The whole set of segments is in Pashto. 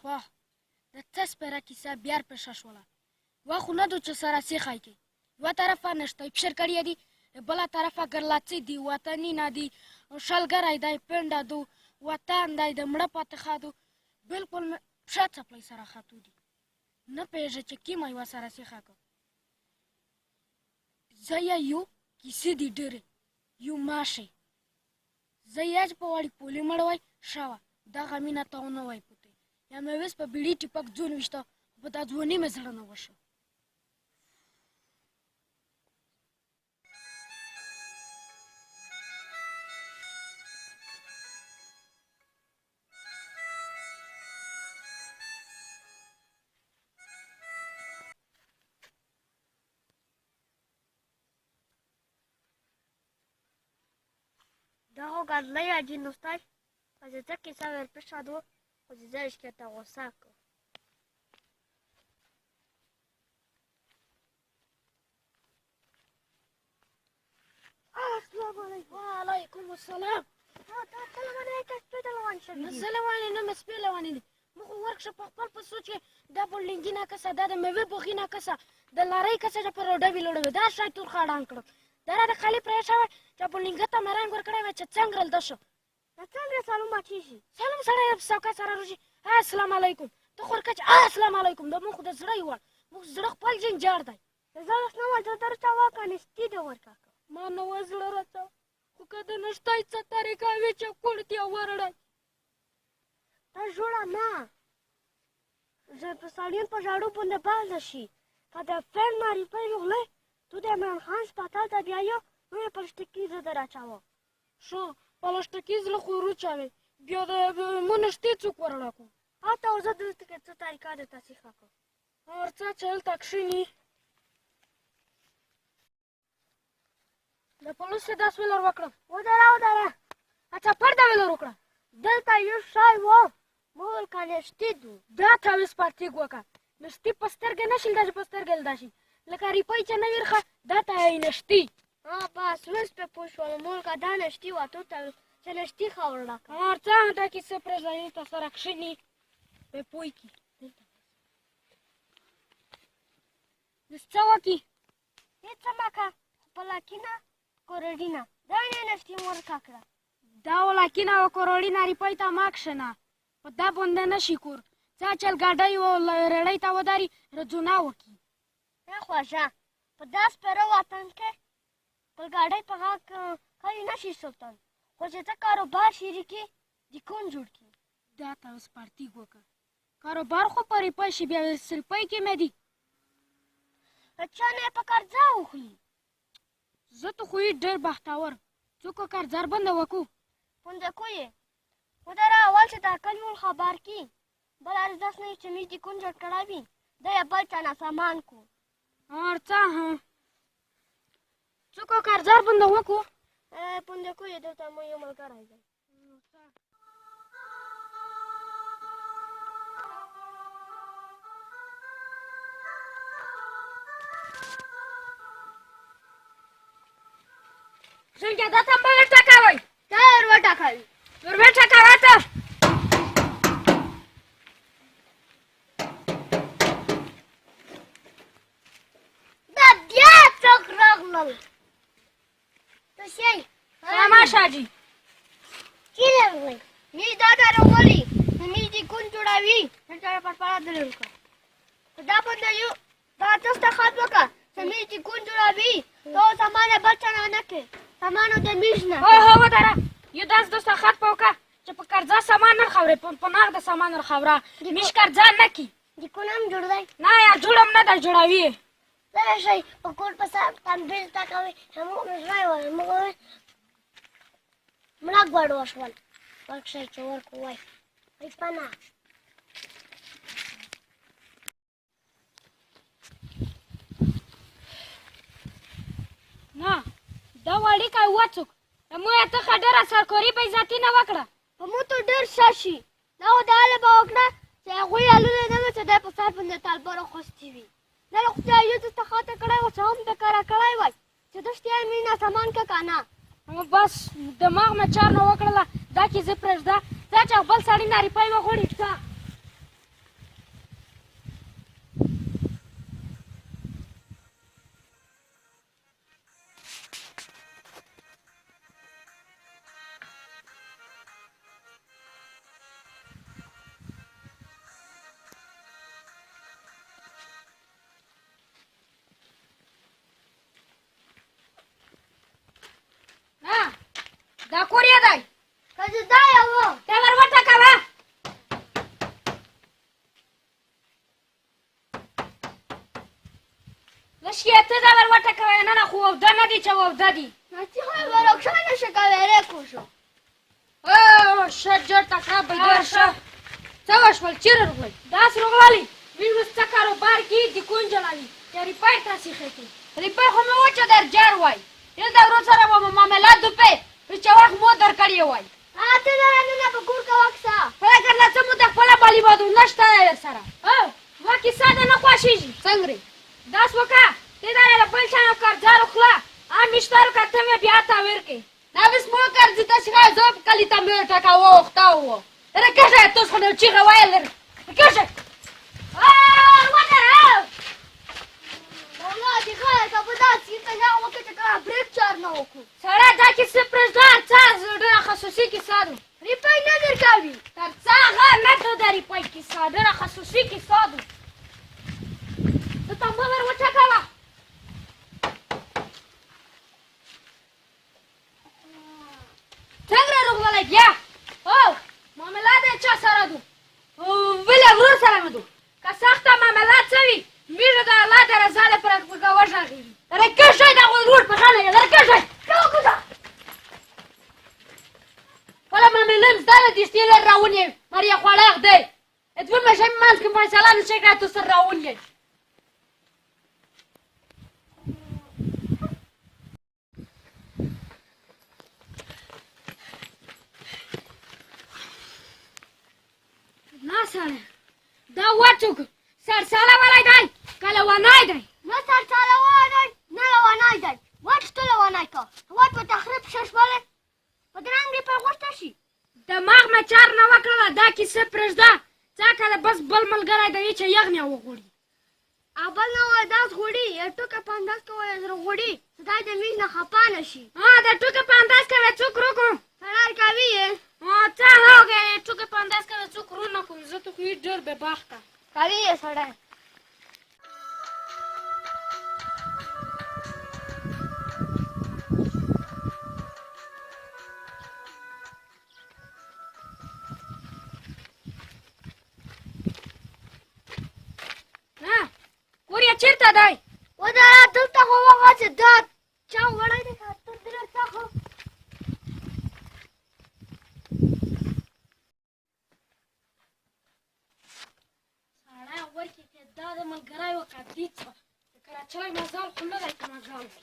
واه د څه سپېره کیسه بیا پېښه شوله. وا خو نه دو چې سره سیخی کوي. یوه طرفه نشتوی پشر کړی دی، بله طرفه ګرلاڅي دی، وطنینه دی، شلګری دی، پنډه دو، وطن دی، د مړه پاتې دو، بلکل پښه څپلۍ سره خطو دي. نه پوهېږه چې کومه یوه سره سیخه کړو. زه یا یو کیسې دي ډېرې، یو ماشی زه یا چې په وړي پولې مړوی شوه دغه مینه ته ونه وای پوتی یا مې وس په بیړي ټیپک ځون ویشته په دا ځواني مې زړه نه وشو. Dago gadleja dzinostaj, a że takie same przyszedł, choć zejście to osako. Assalamu alaikum. Wa alaikum assalam. مسله وانه نه مسپله وانه دي مخ ورکشپ خپل په سوچ دا بولینګی نه کسه دا د میوه بوخی نه کسه د لارۍ کسه چې پر روډه ویلوړو دا شای تور خاډان کړو دا د خالی پرېښه چې بولینګ ته مرنګ ور کړی و چې څنګه رل دشو دا څنګه سلام اچي سلام سره سوکا سره روجي السلام علیکم ته خور کچ السلام علیکم د مخ د زړی و مخ زړه خپل جن جار دی زه اوس نو ته درته واکنه ستې د ورکا ما نو وزړه راته خو کده نشتای څه طریقه وی چې کوړتیا ورړای تا جوړه نه زه په سالین په جاړو باندې باز شي کله فن ماری په یوله تو د عمران خان سپاتال ته بیايو نو په شتکی زه دراچاو شو په شتکی زله خو روچاوي بیا د مونږ څوک ورړاکو اته زه دلته کې څه طریقه ده تاسو ښاکو ورڅا چل تکشنی د پولیس داس ولر وکړه ودره اچھا پرده ولر وکړه دلته یو شای وو مول کانشتي دو دا تاوس پارتي وکړه نشتی پسترګ نه شیل د پسترګ داشي لکه ریپای چې نه ورخه دا ته نشتی بس وس په پوښول مول کا دا نشتی وته ته چې نشتی خاورلا ورڅا دا کې څه پرځای ته سره کښنی په پوي کې نستوکی هیڅ ماکا پلاکینا کوروډینا دا نه نشتی مور کاکړه دا ولاکینا او کوروډینا ریپای ته ماکښنه په دا باندې نشي کور څا چل ګاډي و رړای ته وداري رجونا وکي نه خوښه په داس پر وطن کې په ګاډي په هغه کای نشي سلطان خو چې ته کاروبار شریکي د کون جوړ کی دا تاسو پارتي وکړه کاروبار خو پرې پښې بیا سلپای کې مې دي اچھا نه په قرضه وخلی زه ته خو ډېر بختور څوک قرضدار بند وکو پوند کوی ودره اول چې دا کلیول خبر کی بل ارزاس نه چې می دي کون جوړ کړاوی دا یا بل چا سامان کو ورڅا څوک قرضدار بند وکو پوند کوی دته مې یو ملګری دی څنګه دا تم به ټکاوي تر وټکاوي ور وټکاوه ته دا بیا څوک راغلل ته شي تماشاجي کیلوي می دا درولي می دي کون جوړاوي څنګه په پاره درلکو دا باندې یو دا تاسو خاط وکړه چې می دي کون جوړاوي تو سامان بچنه نه کې سامانو د میشنه هو ودره یو داس دوسته خط پوکا چې په قرضا سامان نه خوري په نغ د سامان نه خورا میش قرضا نه کی د کونم جوړ دی نه یا جوړم نه دا جوړاوي دا شي په کول په سم تنبیل تا کوي هم راي وای موږ مړه غواړو شول ورکشي چې ورکو وای پانا نه دا وړي کا وڅوک مو ته خډره سرکوري په ذاتی نه وکړه په مو ته ډېر شاشي دا وداله به وکړه چې هغه یالو نه چې د په سر باندې طالبره خوستي وي دا خو یو څه خاطر کړای و چې هم د کار کړای وای چې دشتیا مینا سامان کا کانا بس دماغ مې چار نه وکړله دا کې زه پرېږده دا چې بل سړی ناری پای وغوړي څه مشکې ته دا ور وټکوې نه نه خو اوده نه دي چې اوده دي نسی خو به رخصانه شه کوې ریکو شو ښه جوړ تکړه بګیر شه څه وشول چیرې راغلئ داسې راغللي موږ اوس څه کاروبار کې د کونجلوي چې ریپیر تاسې خېټې ریپیر خو مې و چې در جار وای دلته ورو سره به مو معاملات وپې چې وخت مو در کړی وای ته نه په کور کې وکسه فکر نه څه مو د خپله بالي بادو نشته در سره وا کیسه دې نه خوښېږي څنګه داس وکړه ته دا له بل چا نه قرضه راخله میشتارو که ته مې بیا تاویر کې نویس مو قرضې ته چې زه کلي ته مې ټکاوه وختاوه رکشه توس خو نو چیغه ویل رکشه ودره والله دې خلک په داسې ته نه وکړه چې کله بریک چار نه وکړو سړی دا کیسه پرېږده څه ډېره خصوصي کیسه ده ریپای نه درکوي تر څه هغه نه ده د ریپای کیسه ډېره خصوصي کیسه ده ته تنبه ور وټکوه څنګه راغللی بیا معاملات یې چا سره دو ولې ورور سره مې دو که سخته معاملات څه وي میږه د الله د رضا لپاره پکې وژغېږي رکه شئ دغه ورور په خانه یې رکه شئ خپله معامله مې زده ده دېشتې لر راونیوي مریا خوړاق دی اتفون به شئ منځ کې فیصله نشئ کړی تو سر راونیوي نه سړی دا وچوک سرساله والی دی که لونی دی نه سرساله والی دی نه لونی دی وچ ته لونی که هېواد په تخریب شه شولې بدرنګ دې په غوښته شي دماغ مې چار نه وکړله دا کیسه پرېږده څه کله بس بل ملګری دی چې یغنې وغوړي او بل نه وایي داس غوړي یو ټوکه په انداز کې وایي زړه غوړي خدای دې موږ نه خفه نه شي د ټوکې په انداز کوې څوک روکو فرار کوي یې څه هوګې ټوکې په انداز کوې څوک رو نه کوم زه ته خو یې ډېر بېباخته کوي یې سړی کور یې چېرته دی وداره دلته خو وغځې دا چا وړی دی که تر دې څه خو سړی ورکې که دا د ملګریو قدي څه د کراچۍ مزال خو نه دی که مزال دی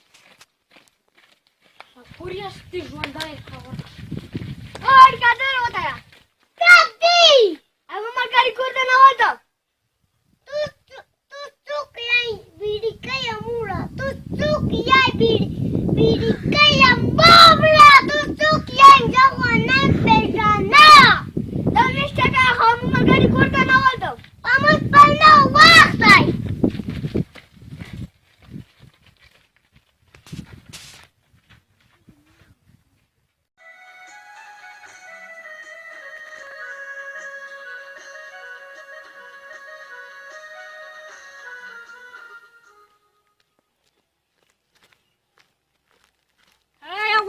کور یې ستې ژوندی خبر اړیکه دې وداره قدي هغه ملګري کور ته نه وته Birikaya babla tutuk yang jangan pegana. Dan istana kamu magari kurta na oldu. Amas palna waxtay.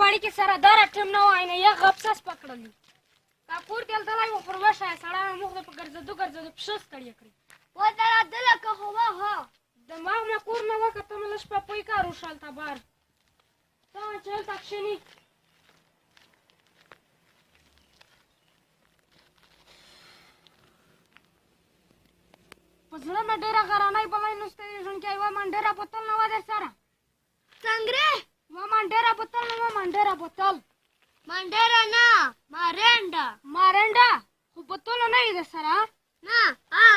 واړی کې سره داره ټیم نه وای نه یې غپسس پکړلي کا کور کې هلته و پر وشه سړی مې موږ په ګرځېدو ګرځېدو پښه ستړې کړې وداره دله که خو وه دماغ مې کور نه وکړه ته مې له شپه پوی کار وشه هلته بار ته چې هلته کښېني په زړه مې ډېره غرانۍ بلی نشته ژوندکی یوه منډېره بوتل نه وه در سره څنګه یوه منډېره بوتل نه وه منډېره بوتل منډېره نه مارنډه خو بوتله نه وي در سره نه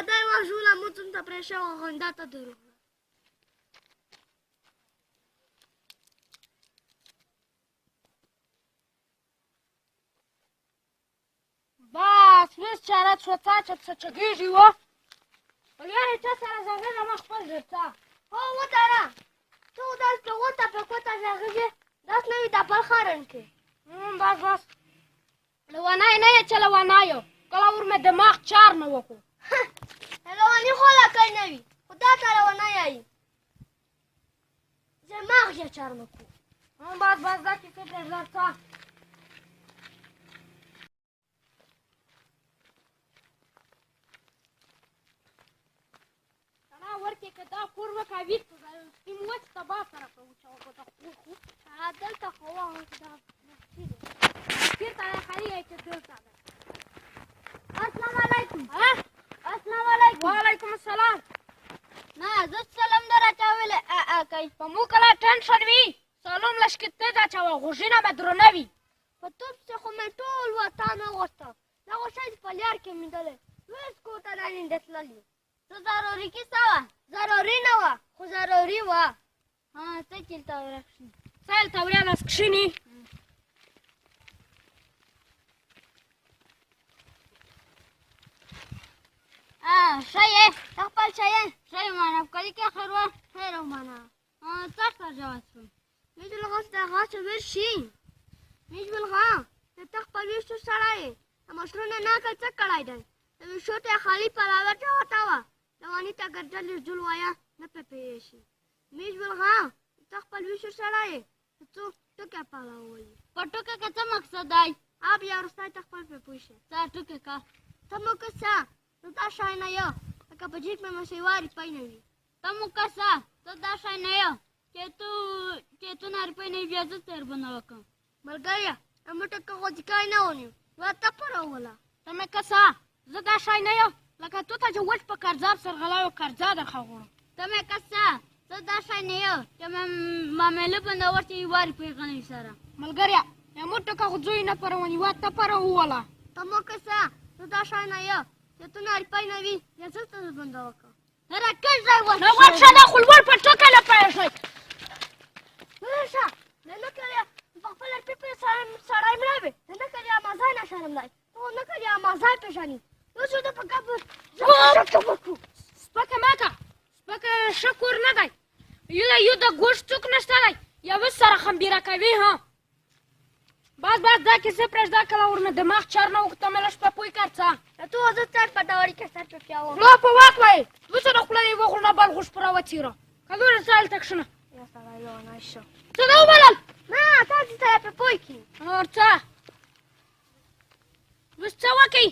دا یوه ژوله موڅم ته پرې شوه غونډه ته دروغله بس ویس چارت شو څه چې څه چګېږي وه یعنې چا سره زغېږه ما خپل ډېر څه هو وتاره ته داس په غوټه په کوټه غږېږې داس نه وي دا بل خارن کې بس لونی نه یې چې لونی یو کله ور مې دماغ چار نه وکړو لوني خو لکۍ نه وي خو دا ته لونی یایي دماغ یې چار نه کړو بس دا کیسې پرېږده څه ورکې کې که دا کور وکاوي سپین وچ تباه سره کوو چې په دا کور خو دلته خو وه دا مسجد دی. چېرته دی خالي دی چې دلته دی السلام علیکم. السلام علیکم. وعلیکم السلام. نه زه سلام در اچولې کوي. په مو کله ټینشن وي سلام لشکې ته د اچوه غوږونه به درنه وي. په توپ پسې خو مې ټول وطن وغوښته. دغه شی په لار کې مې لیدلی. هېڅ کور ته نه نندې تللي. څه ضروري کیسه وه؟ ضروري نه وه خو ضروري وه. ته چېرته ورکشي سهل ته وریالاس کښېني. ښه یې ته خپل ښه یې ښه یې ومانه په کلي کې خیر وه خیر ومانه. څه سره جواز شول میجبل خان ته هغه څه ویل شي. میجبل خان ته خپل ویښتو سړی یې د مشرونو نقل څه کړی دی؟ د ویښتو ته یې خالي پلاوه چاته وه رواني ته ګرځل زول وایه نه پرې پوهېږي شي. میجبل خان ته خپل ویښتو سړی یې څو ټوکې پلاوولي. په ټوکې کې څه مقصد دی؟ بیا وروستی ته خپل پرې پوه شه. څه ټوکې کا ته مو که څه ته دا شی نه یو لکه په جیب مې مسیوار روپۍ نه وي. ته مو که څه ته دا شی نه یو چې تو نه روپۍ نه وي بیا زه تېر به نه وکړم. ملګریه موږ ټکه خو ځکای نه ونیو وا ته پروله. ته مې که څه زه دا شی نه یم لکه تو ته چې وچ په کرځاب سرغلا او کرځا درخه غواړم. ته مې که څه زه دا شی نه یو چې معامله بنده ورته یوه روپۍ غنوي سره. ملګریه زموږ ټکه خو زوی نه پروني وا ته پروله. ته مو که څه زه دا شی نه یو چې تو نه روپۍ نه وي بیا زه ته بنده وکړم. نه راکړ ځای نه ورشه دا خو لوړ په ټوکه نه پوهېږئ. ورشه نه کړې په خپل روپۍ سړی مړه وي نه کړې مازای نه شرم دی تو نه کړې مازای پېژني. اوس د په ګپ سپکه مه که سپکه ښه کور نه دی. یو د ګوشت څوک نشته دی یوه سره خمبیره کوي. بس دا کیسه پرېږده کله ورنه دماغ چار نه وکړه ته مې لږ په پوی کړ څه تو زه سر په ډوري کې سر چوکیا وم. خوله په واک وایې دوسه د خوله یې وغورځه بل غوښ په راوڅېره که دومره څه هلته کښېنه. یا سړی لیونی شو. څه ده وبلل؟ نه تاسې سره پرې پوه کړي. نور څه اوس څه وکړئ؟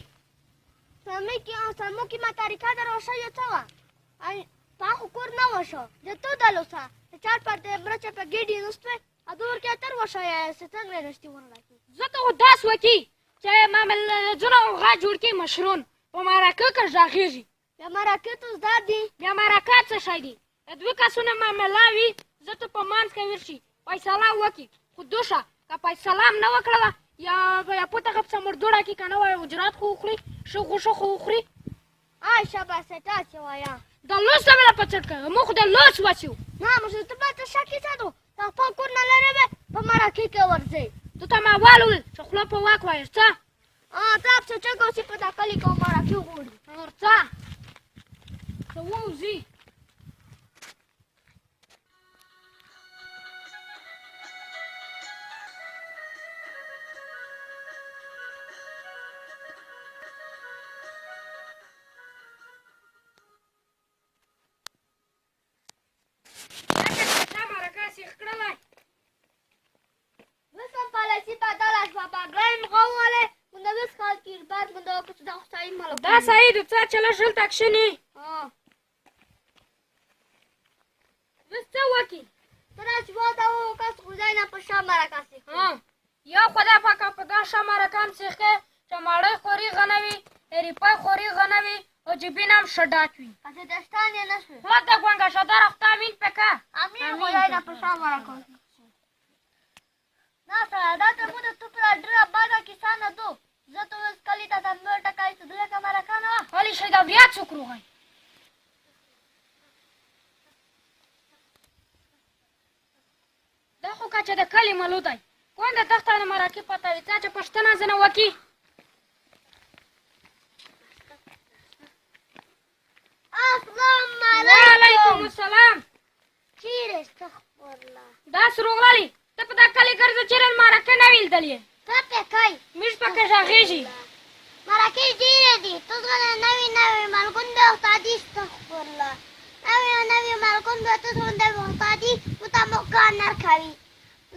سموکې ما طریقه در وښیو څه وه تا خو کور نه وشو د تو دلو څه د چار پر د مرچه په ګېډې نستوې دور کې تر وښیه څه څنګه رښتې ورنکړي. زه ته خو داسې وکړي چې معاملځونه غا جوړ کړي مشرون په مرکه که غږېږي. بیا مرکې تو زده دي. بیا مرکه څه شی دی؟ د دوه کسونه معامله وي زه ته په منځ کې ورشي فیصله وکړي خو دوشه که فیصله هم نه وکړله یا پوته که پسه مردوړه کړي که نه وایي اجرات خو وخوري ښه غوښه خو وخوري. شاباسه تاسې وایه د لوس ته مې راپڅټ کړه موږ خو د لوس وسیو. نه مشر ته باید څه کیسه ده تا خپل کور نه لرې وې په مرکې کې ورځې. تو ته ما والویل چې خوله په واک وایې څه ته څه څنګه اوسې په دا کلي کې مرکې غواړي. نور څه ته ووځي. دا صحیح ده څه چې لږ هلته کښېني. اوس څه وکړي؟ ته راشي واده وکړه خدای نه په شا مرکه سیخ. یا خدای پاکه په دا ښه مرکه هم سیخ کړې چې ماړۍ خوري غنوي ریپۍ خوري غنوي او جیبین هم ښه ډاک وي. چې دستان یې نه شوې مه ته ګونګه شه دا رخته امین پکه امین خدای نه په شا مرکه. نه سره دا ته مو د تو پر ډېره بده کیسه نه دو زه ته اوس کلي ته د مور ټکای څه دلته مرکه نه وه. هلې شي دا بیا څوک روغی دا خو که چې د کلي ملو دی کوم د تخته د مرکې پته وي څه چې پښتنه ځنه وکړي. السلام وعلیکم السلام. چیرې استغفرالله داسې روغللې ته په دا کلي ګرځه چېرې مرکه نه وي لیدلې. ته پکې موږ پکې غږېږي مرکې ډېرې دي تو ځغله نوي ملګون به استادي استغفرالله نوي ملګون به تو ځغونده به استادي او ته مو کار نه کوي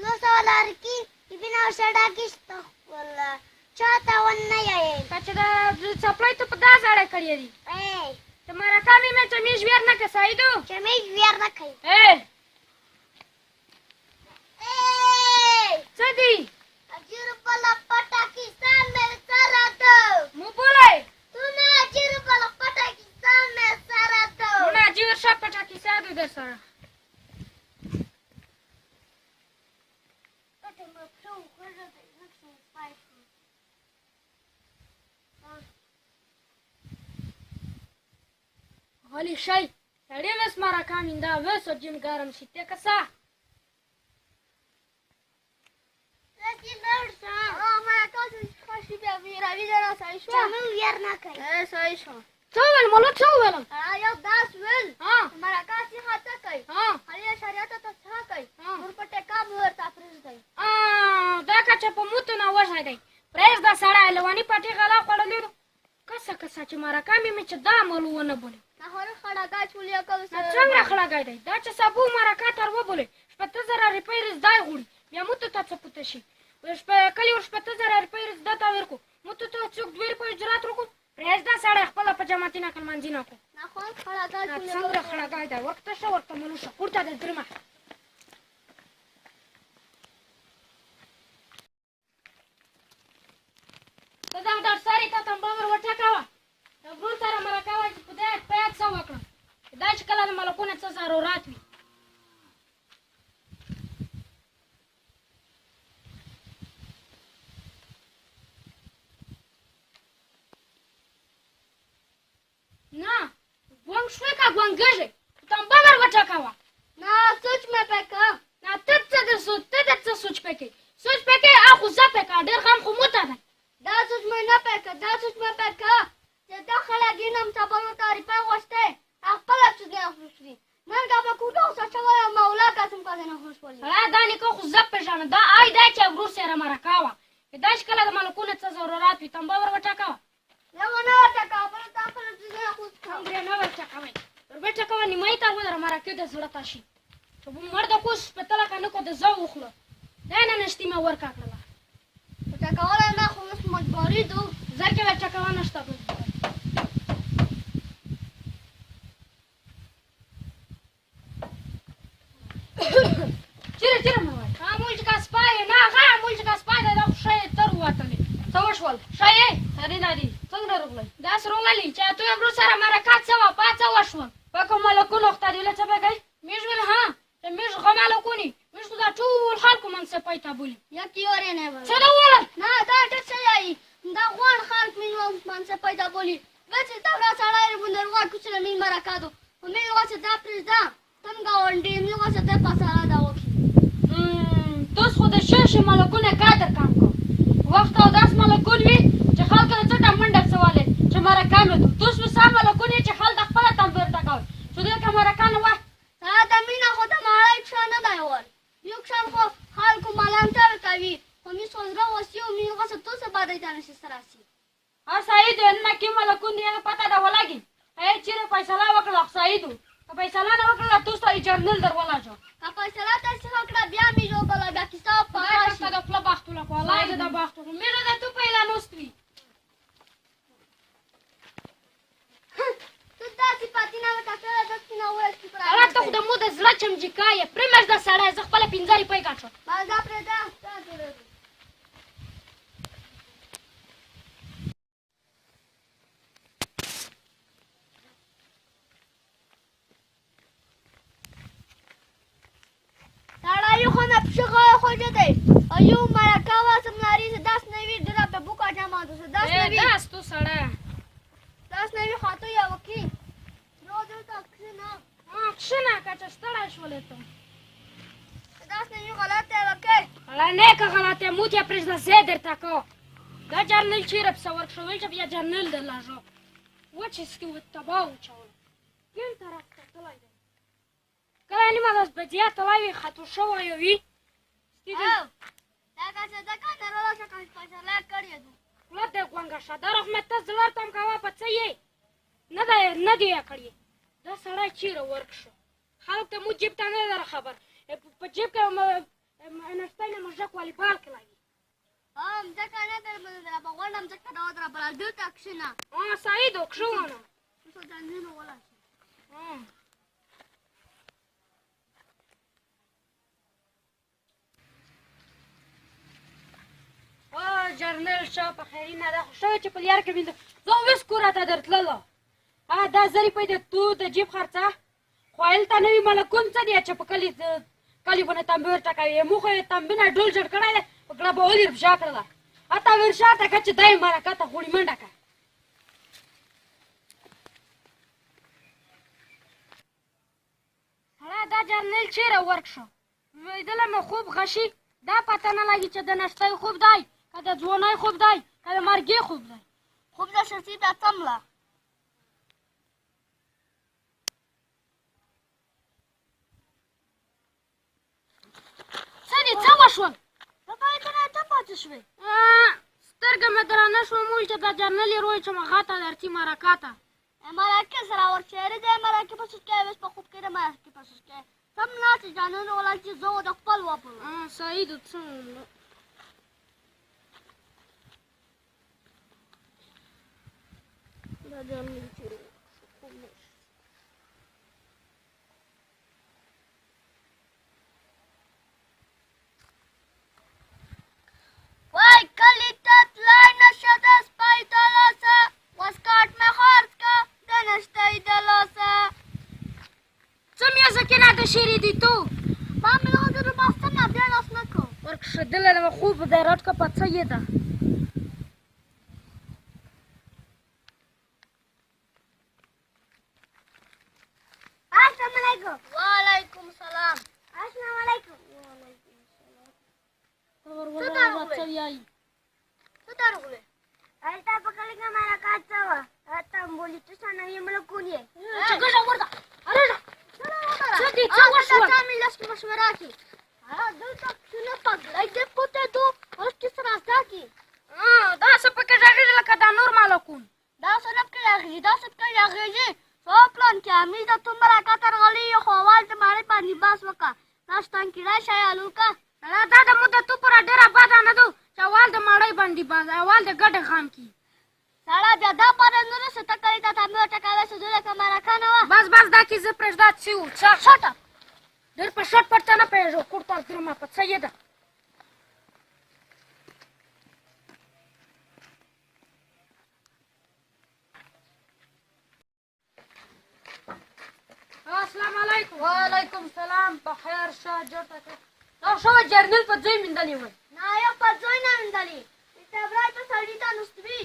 نو سوال هرکي بنا ورسره ډاکي استغفرالله چا ته ونه یې که چې د څپلۍ ته په دا زاړه کړی دي તમારા કામી મેં ચમીશ વેર ના કે સાઈદુ ચમીજ વેર ના ખાઈ એ એ સદી અજીરુપલા પટાકિસ્તાન મે સરતો મુ બોલાય તુને અજીરુપલા પટાકિસ્તાન મે સરતો ના જીવર શાપ પટાકી સાદુ દે સર તો મે શું કરજો તે નક્સું સ્પાઈસ હોલી શાઈ સડી વેસ મારા કામિંદા વેસ જીમ ગરમ શીતે કસા લેકી નડસા ઓ મારા કાસી ખાસી બે વીરા વિજરા સાઈશો ચમીજ વેર ના ખાઈ એ સાઈશો ચોવલ મોલો ચોવલ આ યો 10 વેલ હા મારા કાસી હાતા કઈ હા હરિયા શરિયા તો છા કઈ હા. મુરપટે કામ વરતા પ્રેસ દઈ આ દાકા ચપ મુતું ના વસાય દે પ્રેસ દા સાડા લવાની પાટી ગલા પડલી કસા કસા ચી મારા કામી મેં ચદા મોલું ન બોલે ના હોર ખડા ગાચ ઉલિયા કવ ના ચંગરા ખળા ગાય દે દાચ સાબુ મારા કાતર wo બોલે spetazara repairs dai guri я mutu ta цапуташи спе кали уж spetazara repairs data verku mutu to чук дверь по жрат руку през да сара хпала пажамати на калманзина ко ના હોર ખડા ગાચ на ઉલિયા чंгра खळा गाय दे वक्त श वक्त मनुष्य कुर्ता दे द्रमा तदा दर सारी ता तंबावर वठा कावा ब्रू सारा मला कावा पुदे पॅक सवकळ दाच कला मला कोणाचा सारो रातवी ना gwang shwe ka gwang gaje tambagar wata kawa ના સોચ મે પેકા na tatsa da su tatsa such peke a khuza peka der kham khumuta da دا સોચ મે ના પેકા دا સોચ મે પેકા તે દખલા ગિનમ tabalo tari pa waste akpala chuge afusri nan ga ba kudo sa chawa maula kasum ka dena hospoli la dani ko khuza pe jana da ai da ke bru sera mara kawa dash kala da mal kuna tsa zarurat wi tambagar wata kawa લેવો ના ટકા પર તા પર chuge afus Andrea na wata kawa wata kawa ni mai ta wadar mara ke da zurata shi to bu marda kus petala kana ko da zawu khlo dana nashtima warka kala ટકા wala na khus majburi do zake wata kawa nashta bu Cire mă. Am mulți ca spaie, na, mulți ca spaie, dar șaie tăru atale. Săvășol. Șaie, arinari. Țăngă ruglai. Das ruglali, ce tu e vrut să rămără ca țăva, pa țăvașol. Pa că mă lăcun ohtadile ță pe gai? Mijul ha. Te mij gama lăcuni. Mij cu da ciul hal cum se pai tabuli. ya ki ore ne ba Să dă ola. na da te se ai da wan khal min man se paida boli veți da ra sala ir bundar wa kuch le min marakado min wa se da prezda tam ga ondi min wa se da pasara da oki Toți cu de și mă lăcune cadă cam că. Văfta o das mă lăcun vi, ce hal că le țăta mândă să oale. Ce mă răcam tu. Tu spui să mă lăcune ce hal da pala tam verta cau. Tu de că mă răcam wa. sa da min na khota mala iksha na da yor yukshan ko khal ko malam ta kavi mi sozra wasi min wa se to se badai ta ne sarasi Asta e de na ki mă lăcun de pata da walagi. Ai cire पैसा la वकला साइदु. पैसा la na वकला tu stai jernal dar wala jo. ka paisala ta se hakra bia mi jo bala ga ki sa pa Asta da pla baxtu la ko la da baxtu. Mira da tu pe la nostri. tu da si patina ka ta da ki na wa ki pra Ala ta de mudă zlacem jicaie. Primeš da sara za khpala pinzari pe gacho. ba da preda ta dure Tarayu khona pshikha khoje de ayu mara kawa samnari se 10 nevi dira pe buka jama do se 10 nevi Das tu sara. 10 nevi khato ya waki roz ta khina Kshina ka ce stara shole to. 10 nevi galat hai waki Ala neka galate mutia pres la zeder tako. Da jarnil chirap sa work showil ce via jarnil de la jo. Wace ski wit tabau chawl. Yen tarak talai de. Kala ni ma das bedia talai khatu showa yo wi. oh da ka se da ka na rola sa ka pa la kari du Kula de gwanga shada rahmet ta zlar tam kawa patsaye. Nada ya kari. Da sara chira work show. Halt te mujib ta ne dar khabar. په جيب کې انا ستاینه مجاک والی بال کې لګي ځکه نه در باندې را په غونډم ځکه دا در پر دې تاکشنه سعید وکښونه تو جانونه ولا او جرنل شاه په خیرینه ده خو شوی چې په لیار کې وینده زه اوس کوره ته درتلله دا زری پیدا تو د جیب خرڅه خوایل ته نه وي ملکون څه دی چې په کلي باندې تنبې ورټکوي موږ خو یې تنبې نه ډول جوړ کړی دی په ګړه به ولې ورشا کړله هته ورشاته که چې دی مرکه ته خوړي منډه که سړی دا جرنیل چیرې ورک شو لیدلی مې خوب غشي دا پته نه لګي چې د نشتۍ خوب دی که د ځوانۍ خوب دی که د مرګي خوب دی خوب د شخصي ته تمله څه دي څه وشول د پای کنه ته پاتې شوې سترګه مې درانه شوه موږ چې دا جرنل یې روی چې مغه ته درځي مرکه ته مرکه سره ورچېرې دی مرکه په سوچ کې اوس په خوب کې د مرکه په سوچ کې سم ناست جانونه ولا چې زه د خپل واپرم صحیح ده څه دا جانونه چیرې خوب نه وای کلی ته تلای نشه د سپی د لاسه واسکاټ مې خرڅ که د نشتۍ د لاسه څه میوزیک نه د شیرې دي تو تا مې له د ماستر نه بیا ناست نه کو ورکښېدلی ده خوب دی رټکه په څه یې ده السلام علیکم وعلیکم السلام السلام علیکم وعلیکم السلام څه وایي څه درغلې الته په کلی کې مالا کاڅه وه ته بولي ته څه نه یې ملکون یې چې ګټه ورته ارېږه څه دي څه وشول تا مې لس کې مشوره کړي دلته څونه پګړی دی پوته دو اوس کې څه راسته کړي دا څه پکې غږېږي لکه دا نور مالکون دا څه پکې راغېږي دا څه پکې راغېږي څو پلان کې امیر د تومره کتر غلی خو اول د ماړې باندې باس وکړه ناشتان کې راشه الوکه دا د مو د تو پوره ډېره بده نه ده چې اول د ماړۍ باندې باز اول د ګډې خام کې سړی بیا دا پاره نه رسې ته کلي ته تمې وټکوې چې دوی لکه مرکه نه وه بس بس دا کې زه پرېږده څه و څه شټه ډېر په شټ پټ ته نه پوهېږو کور ته درمه په څه یې ده السلام علیکم وعلیکم السلام په خیر شه جوړه کړه دا شوی جرنل په ځای میندلې وای نه یو په ځای نه ویندلې تبرای په سړي ته نستوي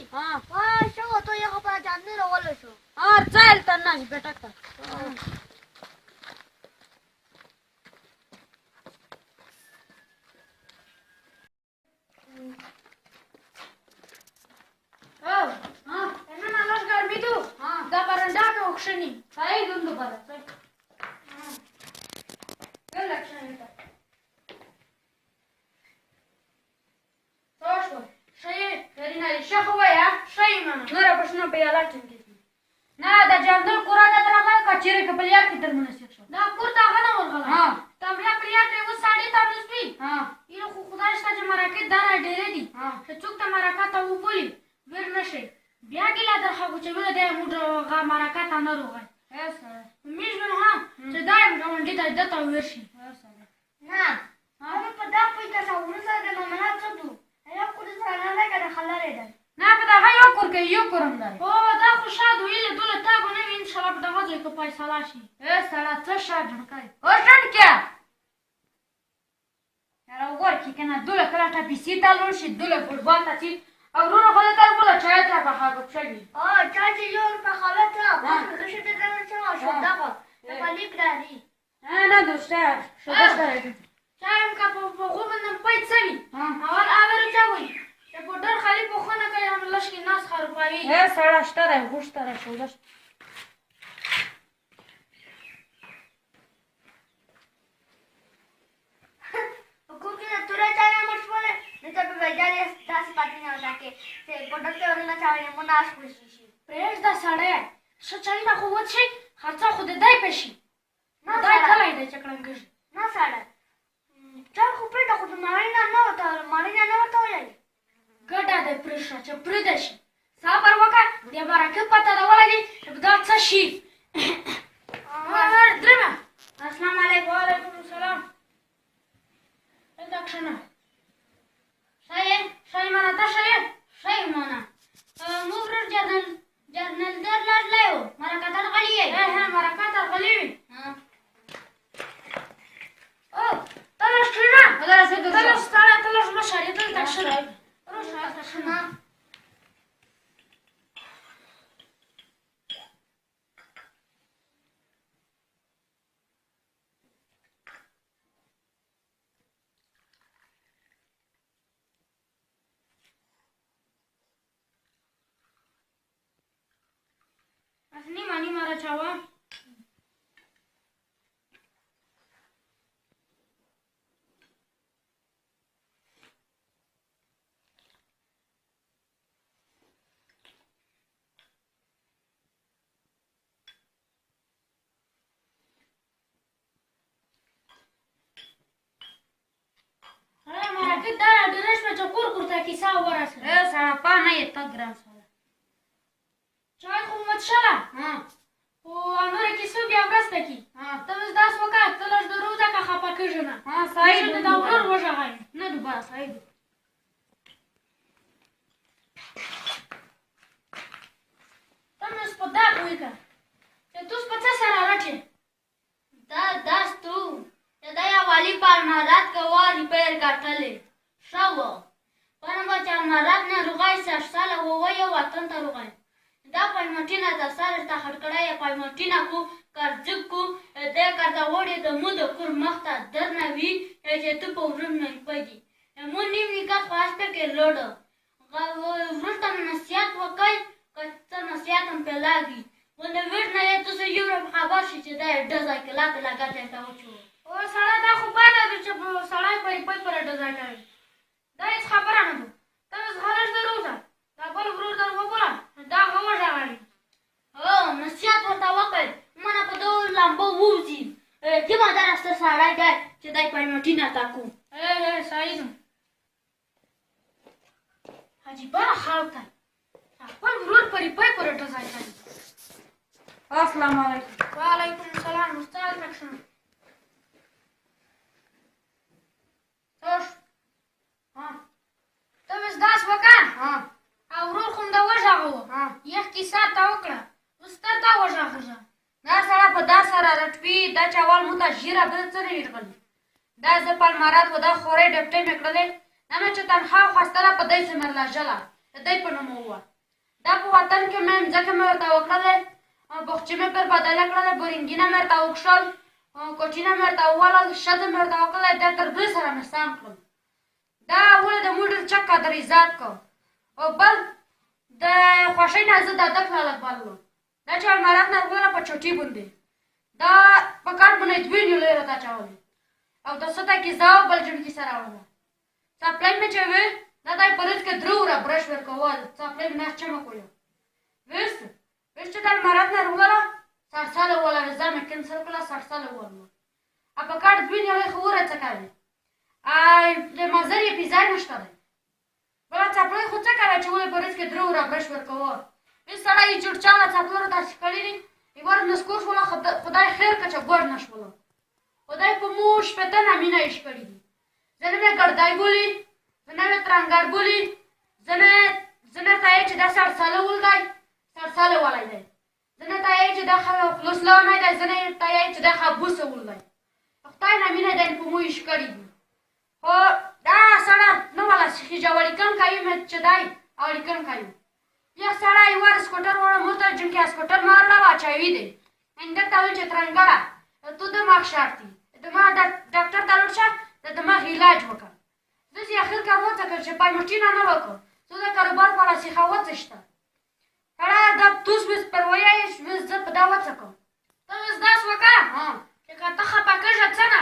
وای شو تو یې خو په جانې راولی شو ځای هلته نه بیټک ته نن الان ګرمي دو دا برنډه کې وکښني صحیح دوندو بره نره پښنو په یالا ټینګې نه دا جندل کورا ده درغه کچېره کې بلیا کې در مناسب شو دا کور ته غنه ورغله تمریا پریا ته و ساړی ته نسبي یو خو خدای شته چې مرکه دره ډېرې دي چې څوک ته مرکه ته وبولي ور نشي بیا ګلا درخه چې ول دې موږ غا مرکه ته نه روغه میش من ها چې دایم غونډې ته دته ورشي نه هغه په دا پوي ته ورسره د ممنات څه دو یا کور سره نه لګره خلاره ده نه په دا یو کور کې یو کورم دی او دا خو شاد ویل دوله تا غو نه ان شاء الله په دغه ځای کې فیصله شي سړی څه شاد جوړ کړي او ژوند کې یاره وګور چې کنه دوله کله ته پیسې ته لون شي دوله فوټبال ته چې او ورونه خو ته بوله چای ته به هغه چلی چا چې یو په حالت راځي چې ته دا څه شو دا په لیک راځي نه دوسته شو دوسته چایم کا په غو باندې پېڅوي اول اول چاوي چې په ډېر خالي په خونه کې هم لشکې ناس خرپاوي سړی شته دی غوښته دی شوده کوم کې تورې چای مرشوله نه ته په وجاله داسې پاتې نه وځه کې چې په ډېر ورنه چاوي مو ناس خوشي شي پرېږده سړی ښه چای نه خو وڅښي خرڅه خو د دی پېشي دی کلی دی چې کړنګېږي نه سړی چا خو پرېږده خو د ماړۍ نه ورته ماړۍ نه ورته ویل ګټه دی پرېښه چې پرېږده شي صبر وکړه د برکت پته ده ولګي دا څه شي درمه السلام علیکم وعلیکم السلام دا کښېنه شای مانا ته شای مانا موږ ورور جرنل درلودلی و مرکه درغلي یې مرکه درغلي وي ته لږ کښېنه ته لږ ستړی ته لږ مشر یې دلته کښېنه راشه هلته کښېنه نیمه راچوه مرکه دا ډېره شپه چې کور کور ته کیسه ورسېده سړه پانه یې ته ګران سړه چای خو مو څښله خو نورې کیسو بیا مرسته کړي ته اوس داسې وکړه ته لږ د روزه که خفه کېږې نه صحیح ده دا ورور وژغوي نه دوباره صحیح ده ته مې اوس په دا پوهېږه چې تو اوس په څه سره رټې دا داس تو دا یا والی پالمارات کوا ریپیر کټلې شاو پرما چې امارات نه روغای 60 سال وو یو وطن ته روغای دا پالمټینا د سره ته خټکړای پالمټینا کو کرځ کو د کردا وړي د مو د کور مخته درنوي چې ته په ورن نه پدې مو نیم نکا خواسته کې لوړ ورته نصیحت وکای کته نصیحت هم په لاګي ونه ورنه ته زه یو خبر شي چې دا ډزای کلا ته لګاته تا وچو او سړی دا خو باید ده چې سړی په پر ډزای کوي دا هېڅ خبره نه ده ته اوس غلط در وځه دا بل ورور در وبوله دا هغه وژغړي نصیحت ورته وکړ مانه په دو لامبو ووځي کومه درسته سړی دی چې دی پایمټینه تاکو صحیح ده عجیبه خلک دی خپل ورور پر ډزای کوي السلام علیکم وعلیکم السلام استاد مکشن ته اوس داس وکړه او ورور خو مې د وژغوه یخ کیسه ته وکړه اوس ته تا وژغږه دا سړی په دا سره رټوي دا چاول مو ته ژیره بل څه نه وي رغلي دا زه پالمارات و دا خورۍ ډپټۍ مې کړلې دا مې چې تنخوا وخوستله په دی سې مې رلاژله د دی په نوم ووه دا په وطن کې مې مځکه مې ورته وکړلې بخچې مې پر بدله کړله بورینګینه مې ورته وکښل کوټینه مې ورته وولل ښځه مې ورته وکړله دا تر دوی سره مې سم کړل دا ولې د مو ډېر چک قدر عزت کو او بل د خوښۍ نه زه دده کړله بللو دا چې المارات نه وګوره په چوټي باندې دا په کار باندې دوی نیولې راته اچولې او د څه ته کیسه او بل جون کیسه راوړله څپلۍ مې چې وې دا دای په ورځ کې درې وره برش ورکول څپلۍ مې نه چمک ویو ویس چې د المارات نه وګوره 60 ساله وله زه مې کینسل کړله 60 ساله وله ا په کار دوی نیولې خو وره څه کوي د مزر یې پیزای نشته دی بله څپلۍ خو څه کوي چې ولې په ورځ کې درې وره برش ورکوه هېڅ سړی یې چوټچاله څپلۍ داسې کړي دي یوار نسکور شوله خدای خیر که چې ګوډ نه شوله خدای په مو شپېته نامینه ایش کړي دي ځینې مې ګردی بولي ځینې مې ترنګر بولي ځینې ته یې چې دا 60 ساله ول دی 60 ساله والی دی ځینې ته یې چې دا خلوص لونی دی ځینې ته یې چې دا خبوسه ول دی خدای نامینه دی په مو ایش کړي دي خو دا سړی نه والا خیجه ولیکن کوي مې چې دی الیکن کوي یک سړی یوار اسکوټر وړه موته جون کې اسکوټر مارله واچوي دی انده ته ویل چې ترنګړه تو دماغ شارتي دماغ ډاکټر ته لاړ شه د دماغ علاج وکړه داسې اخر کار وڅکل چې پایمټینه نه وکړو زه د کاروبار په اړه سیخه وڅښته سړی دا توس مې پر ویایې زه په دا وڅکم ته اوس داس وکړه چې که ته خفه کېږه څه نه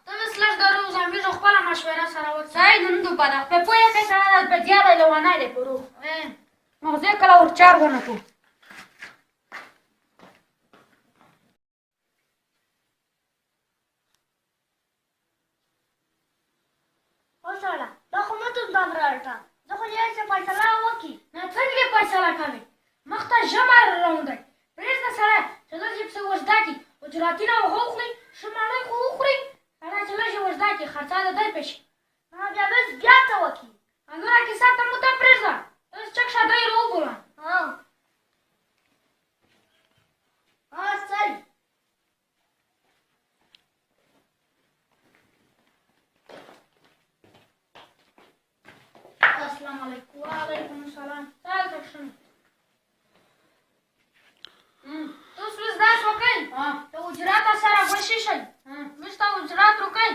ته اوس لږ د روزه میږو خپله مشوره سره وڅښه صحیح ده نه دوباره په پوهه کې سړی به زیاده لېونی دی په روح مغزی کله ورچار ونه کړو او سړی دا خو مه توس بام راټه زه خو یې چې فیصله وکړي نه څنګه یې فیصله راوندی پرېږده سړی چې لږ یې پسې وژده کړي اجراتونه هغه وخوري ښه ماڼۍ خو وخوري سړی چې لږ یې وژده کړي خرڅه د دی پېښي بیا بس بیا څه وکړي نوره کیسه ته مو ته پرېږده اوس چک شه دی یې وګوره صحیح السلام علیکم وعلیکم السلام سهار ته شم تاسو اوس داس وکئ د اجرات سره خوشي شئ موږ ته اجرات وکئ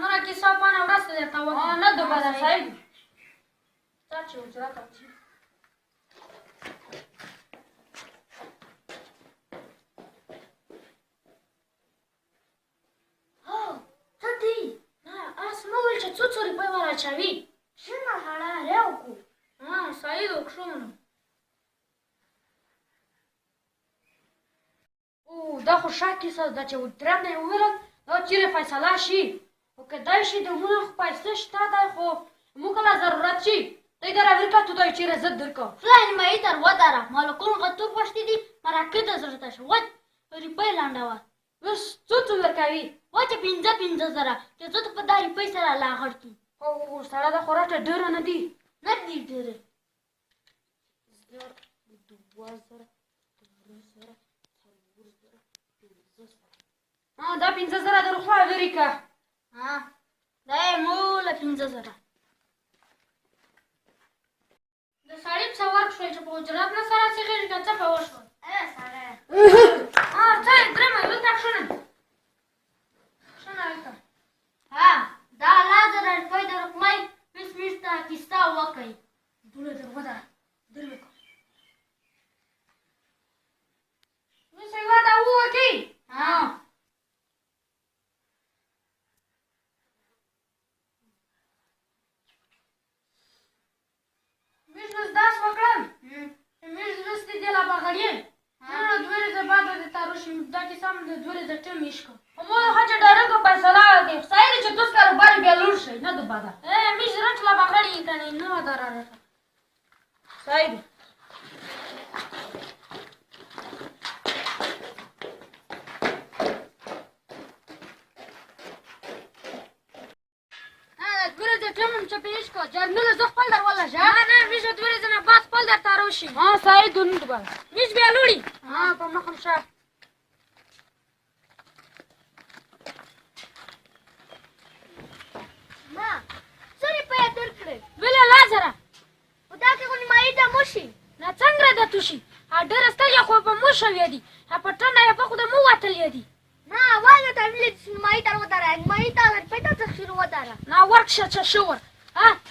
نوره کیسه پانه وروسته درته وکړم نه دوباره صاحب تا چې اجرات وکړي څه دی نه اس مو ویل چې څو روپۍ وراچوي شنه هړه ریوکو سعید وکړم او دا خو ښه کیسه ده چې اجرات نه یې وویل دا چیرې فیصله شي خو کیدای شي د مونږ خو پیسې شته دی خو موږ کله ضرورت شي دی در امریکا تو دی چیرې زه درکړم فلان مایی تر وداره مالکون غتور پښتې دي مراکز زړه شه ود روپۍ لانډوه اوس څو درکوي وچه 5 زره چې زه ته په دا روپۍ سره لاغړ کی او سړی دا خو راته ډېره نه دي نه دي ډېرې زر 2000 3000 دا 50,000 در خو امریکا دا یې موله 5 زره د سړي پسې ورکړئ چې په اجرات نه سره څېږي که څه په وشول سړی څه یې درېمه دلته کښېنئ کښېنه هلته دا 1000 روپۍ در خولئ مس ته کیسه وکئ دوله در ودره درمې کړه مس یوه دا ووکي میز اوس داس وکړم میز لوستې دی لا بغړې نو دوه ورځې بعد د تاروشي دا کیسه هم د دوه ورځې ټیم یې شکړ مو خو چې ډارنګ فیصله وکړي صحیح چې تاسو کاروبار بیا لوړ شي نه دوباره میز رټ لا بغړې کنه نو دراره صحیح دوه ورځې ټیم هم چپې یې شکړ جرمل زه خپل در ولږه نه میز دوه ورځې نه بعد خپل در تاروشي صحیح دونه دوباره میز بیا لوړي په مخم شه ما څه روپۍ درکړې ویله 1000 خو دا کې خو نیمایي ته موشي نه څنګه ده توشي ډېره سترګې خو په مو شوې دي په ټنډه یې په خو د مو وتلې دي نه وایه ته ویلې چې نیمایي ته وداره نیمایي ته روپۍ ته څه شروع وداره نه ورکشه چې شور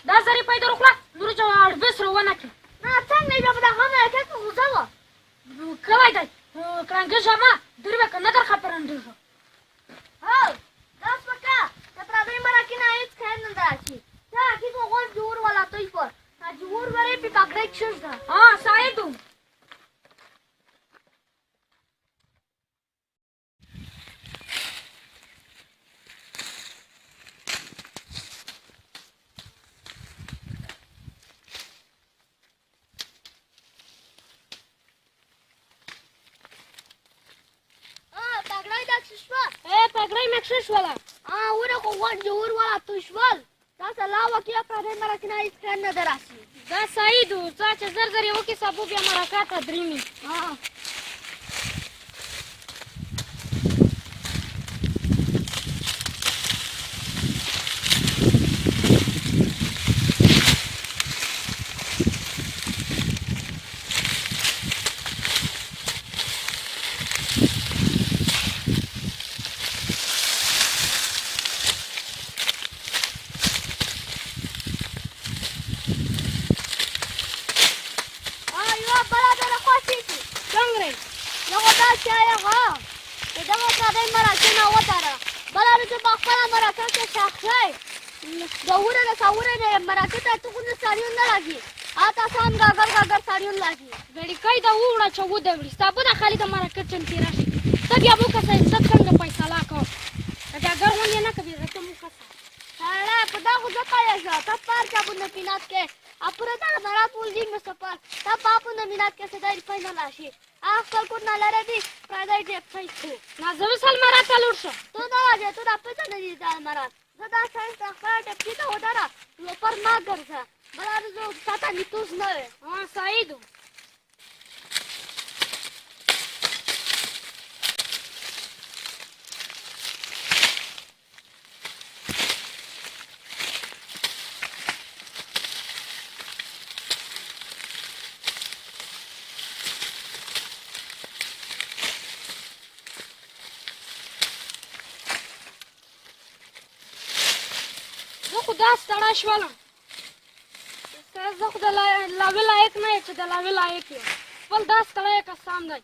دا زه روپۍ در وخوړه نور چې اړبې سره ونه کړي نه څنګه بیا په دا خبره کې خو غوسه وه کلی دی کرانګه ژامه دربه که نه در خبرندېږه داس وکړه د پردۍ مرکې نه هېڅ خیر نه ده چې ته حقیق غول جوړ والا توی پر جوړ ورې پې پکړی کښېږده سعیدو پګړۍ مې کښې شوله ونه خو غول جوړ والا توی شول داسې لا وکړه پردۍ مرکې نه هېڅ خیر نه ده راسي دا سعیدو ځه چې زر زر یې وکړي سبو بیا مرکه ته درېمي ګړیکۍ ده ووړه چې ودوړي ستا به ده خالي د مرکه چمتي راشي ته بیا مو کسه زه څنګه فیصله کوم د ډاګر غوندې نه کوي ته مو کسه سړی په دا خو زه پوهېږم ته په هر چا باندې قناعت کوې Apure dar maratul din mesapar. Ta papu na minat ke sedai final ashi. After kur na lare di pradai de paisu. Na zău să-l marat alurșă. Tu da aje tu da peta de dal marat. Zada sai ta fara de pita hodara. Lo par na garza. Bala zo tata nitus nave. Saidu. خو دا ستړی شولم زه خو د لاوې لایق نه یم چې د لاوې لایق یم خپل دا ستړی قسم دی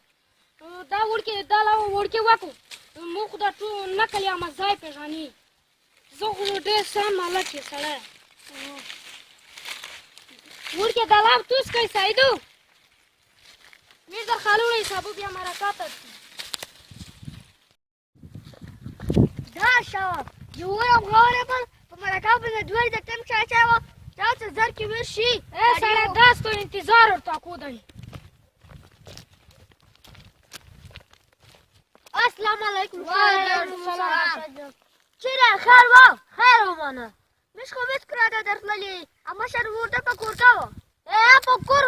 دا وړکې وکړو موږ خو دا ټول نکل یم ځای پېژني زه خو ډېر سم هلک یې سړی وړکې دا لاب توس کوي سایدو میر در خالونه حسابو بیا مرکه ته دا شاوه یوورم غوره بل مرکه به دوی د تم چاچا و چا زر کې ورشي سړی داس تو انتظار ورته کوی السلام علیکم وعلیکم السلام چیرې خیر و خیر ومانه مش خو وڅ کړه درتللی اما شر ورته په کور کا و په کور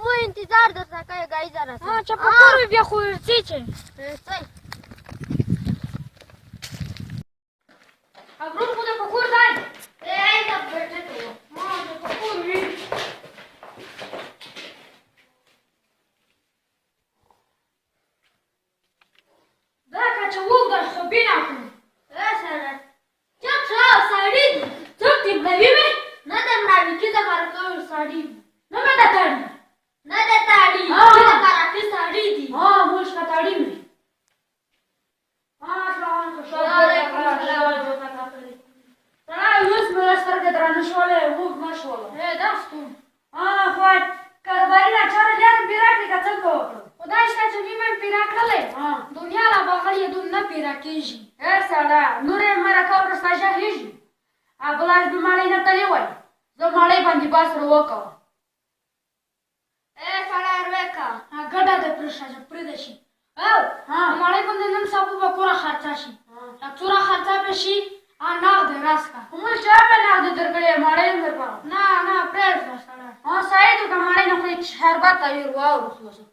و انتظار درته کوي گای زره ها چې په کور بیا خو ورځي چې ابرون خو د په کور ځای ای دا بیٹه ته ما د په کور وی دا که وګر خو بنا کوم سره چپ شو سړی څوک دې بلوي مې نه د مړاوي کې د مرکو سړی نه مې دا تړي نه د تاړي د مرکو سړی دی موږ کا تړي مې اوس مې سترګې درنه شولې وګ نه شوله دا ستون خو کارباري نه چاره لیان پیرا کړي که څنګه وکړو خدای شته چې مې پیرا کړلی دنیا لا بغل یې دون نه پیرا کېږي سړی نور یې مرکه ورسته ژغېږي بلاس مې ماړی نه تللی وای زه ماړی باندې باس ور وکړه سړی روکه ګډه دې پرېښه چې پرېده شي ماړی باندې نن سبا به پوره خرڅه شي څوره خرڅه پې شي نغد راس کا موږ چا په نغد درکړې ماړی هم درکړه نه پرېږده سړی سعید که ماړی نه خو شربت ته ویر واورو خلاصه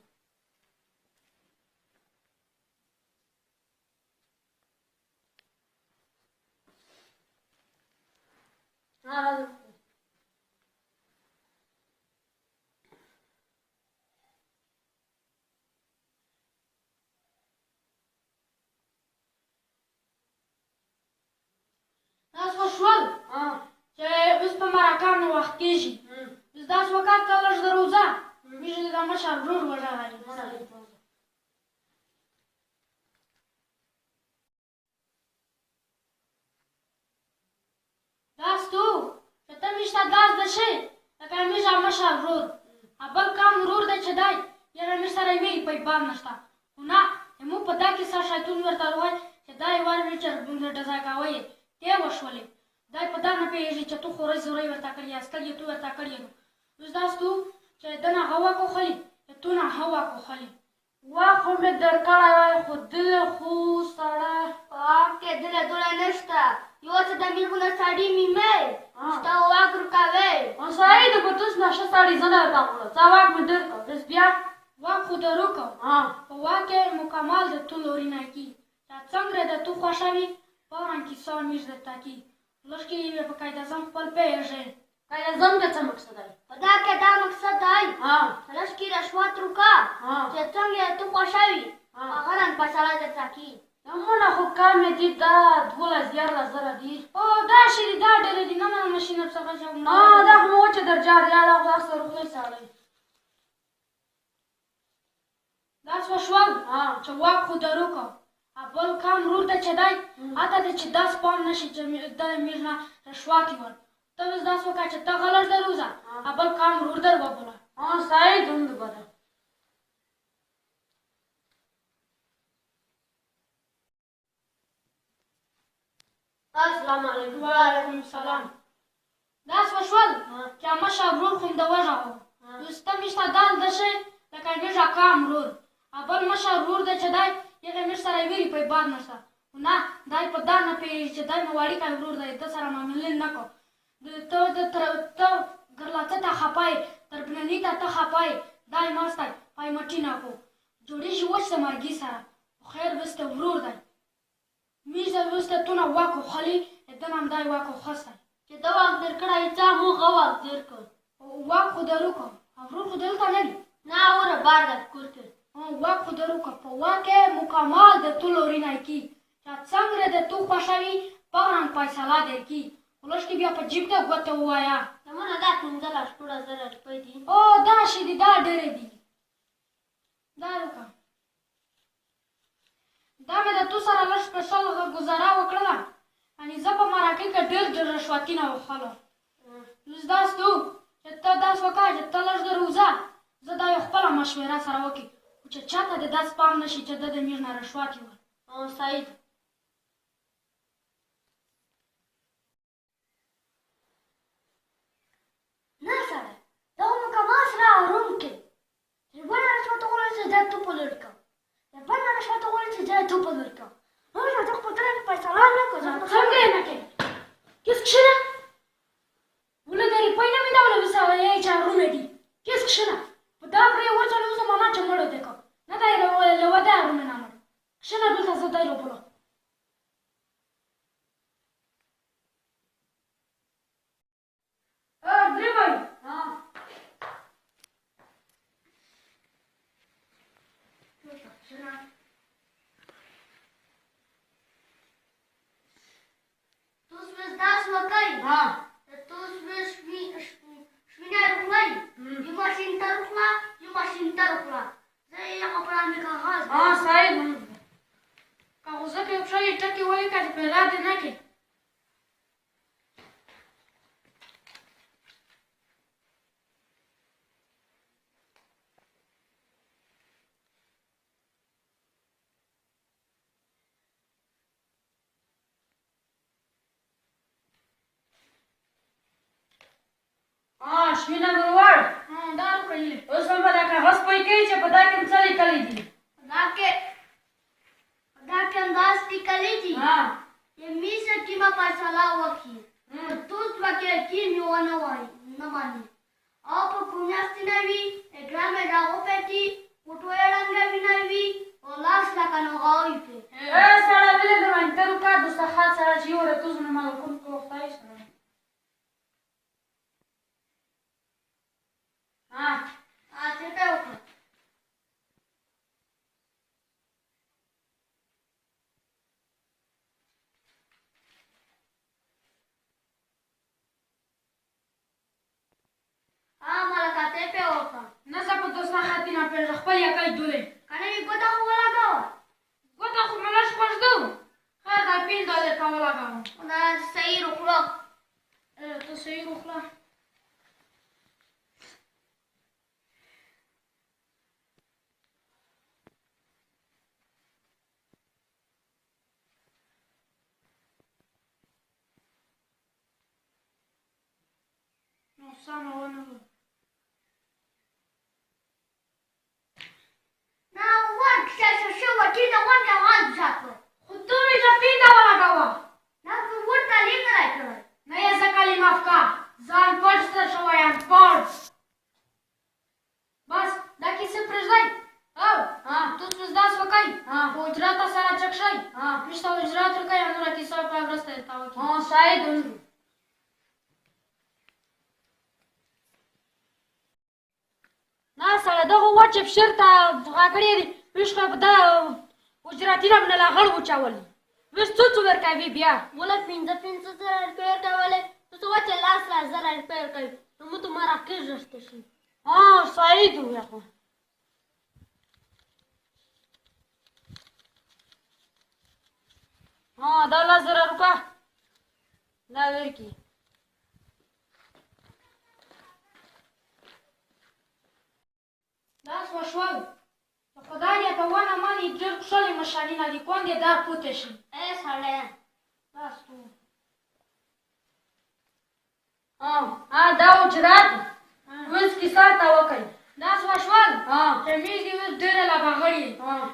داس وشول چې اوس په مرکه نه وخت کېږي اوس داس وکړه ته لږ د روزه موږ د مشر ورور وژغلي داس تو چې ته موږ ته داس ده شي لکه موږ مشر ورور بل کام ورور دی چې دی یاره موږ سره یوې پیبان نشته خو نه موږ په دا کیسه شیطون ورته ووایي چې دا یې وار وي چې ډزه کوی ته وشولې دای په دا نه پوهېږي چې تو خورۍ زورۍ ورته کړې یې سترګې تو ورته کړې نو اوس داس تو چې ده نه هوا کوخلي تو نه هوا کوخلي وا خو مې درکړی وای خو دل خو سړی پاکې دله دوله نشته یو څه د میلګونه سړي میمې ستا واک رکوي سعید په توس نشه سړي زه نه ورته کړو څه واک مې درکړ بس بیا واک خو درو کو په واک یې مکمل د تو لوري نه کی دا څنګه د تو خوښه وي فوراً کیسه میش درته کی لږکې یې په قاعده ځم خپل پوهېږې قاعده ځم کې څه مقصد دی په دا کې دا مقصد دی لږکې رشوت وکړه چې څنګه یې تو خوښه وي هغه رنګ فیصله درته کي مونه خو کار مې دي دا 12,000 دي دا شي دي دا ډېرې دي نه ماشین څخه دا خو مې وچه درجه دی دا خو اکثر خولې سړی دا څه شول چې واک خو درو کو بل کام رور ته چې دی اته دی چې داس پام نشي چې دا میږ نه رشوت ور ته اوس داس وکړه چې ته غلط دروزه بل کام رور در وبوله سعید هم بده السلام علیکم وعلیکم السلام داس وشول چې مشه ورور خو د وژغه دوسته میشته دال دشه لکه میژه کام ورور ابل مشه ورور د چې دای یغه مش سره ویری په باد نشته نه دای په دانه په چې دای مو واړی کا ورور دی د سره معاملې نه کو ته ګرلاته ته خپای تر بننی ته خپای دای ماسته پای مټی نه کو جوړی شو وسه مرګي سره خیر وسته ورور دی میزه وسته تونه واکو خلی دنام دای واکو خسته چې دا واک درکړای چا مو غواک درکړ واک خو درو کو ورور خو دلته نه دی نه اوره بار د کور کې واک خو درو کو په واکه مکمل د تلوري نه کی چې څنګه د تو خوشوي پران فیصله درکی ولش کې بیا په جیب ته غوته وایا زمونه دا 15,000 روپۍ دي او دا شي دي دا ډېرې دي دا وکړه دا مې د تو سره لږ سپیشل ګزاره وکړله अनि زه په مراکې کې ډېر رشوتي نه وخلو اوس داس تو چې ته داس وکړه چې ته لږ در وځه زه دا یو خپله مشوره سره وکړي چې چاته د داس پام نه شي چې د میر نه رشوت یوړ سعید نه سره دا مکمل سره روم کې بل رشوت غواړي چې دا تو په لړکا بل رشوت غواړي چې دا تو په لړکا نو زه خو ته نه فیصله نه کوم څنګه نه کې کیس کښنه ولګری پاینه مې دا ولا وساوي چې رومې دي کیس کښنه په دا پرې وځلو زه ماما چې مړو دې کو نه دا له ودا رومې نه مړ کښنه دلته زه دای له بوله درې وای Das war geil. Ja. Das wird schwierig rumlai. Die Maschine tarukla, die Maschine tarukla. Zai ya kapra mi ka khas. صحیح کاغذ کې یو شی ټکی وای کړه په را دې نه کې شوینه ورور دا کوي اوس هم دا کاغذ پوي کوي چې په دا کې څه لیکلي دي Da ke andas ti kaliti. ها Ye misa ki ma pasala waki. Tus waki ki mi wana wai. Namani. Apa kunyasti navi. Egrame da opeti. Utoyalanga vinavi. Olas la kanogawi pe. سره ویل د وانترو کا د صحه سره چې ور توز نه مال کوم کو خدای سره ها Te pe oka. Malaka te pe oka. نه څه په دوسه خاطینه په خپل یا کوي دوله Kana mi goda ho lagawa. ګوته خو ملاش پښدو خیر دا پیل دله کولا غاو Da sahi ruklo. ته صحیح وخلا نو سم ونه Na what sa show what is the one that wants that. خو ته مې چې پیل دا ولا غاو Na ku what ta linga kar. نه یې زکلی مافکا ځان پټ ستر شویان پټ بس دا کیسه پرځای او تو څه داس وکای او اجرات سره چک شي مشته اجرات ورکای نو کیسه په ورسته تا وکی شاید نه سره دغه واټساپ شرطه غاګړې دي وښه په دا اجراتي رم نه لاغړ وچاول وس څه ورکوي بیا Wala 15,000 rupiah kawale. Tu tu wacha last 1000 rupiah kai. Tu tumhara kiss raste shi. صحیح دی خو دا 1000 روپیه دا ورکی دا وشول خدای دې په ونه باندې ډېر ښکلي مشالینه دي کوم دې دار پوته شي Sale. بس تو دا اجرات اوس کیسه ته وکړئ دا سواشوال ها چې میز دې اوس ډېره لا باغړې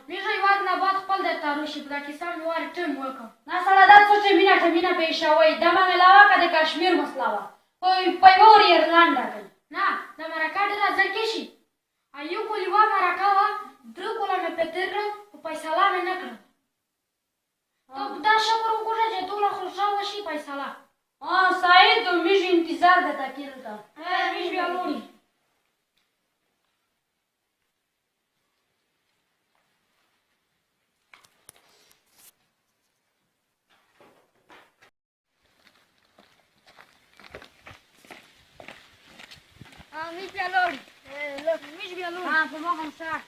میز هېواد نه بعد خپل د تاروشي په دا کیسه مې وارې ټیم وکړ نه سړه دا څه چې مینه ټمینه پېښه وایي دا به مې لاوه که د کشمیر مسله وه په یوه ور ایرلنډ ډکوي نه د مرکه ډېره زړکې شي یو کول یوه مرکه وه 3 کوله مې پرې تېر کړل خو فیصله مې نه کړه ته دا شکر وکړه چې ټوله خوشحاله شي فیصله سعید میږ انتظار ده تکیل ته میږ بیا لوړي میز بیا لوړ میږ بیا لوړي په ما هم ساعت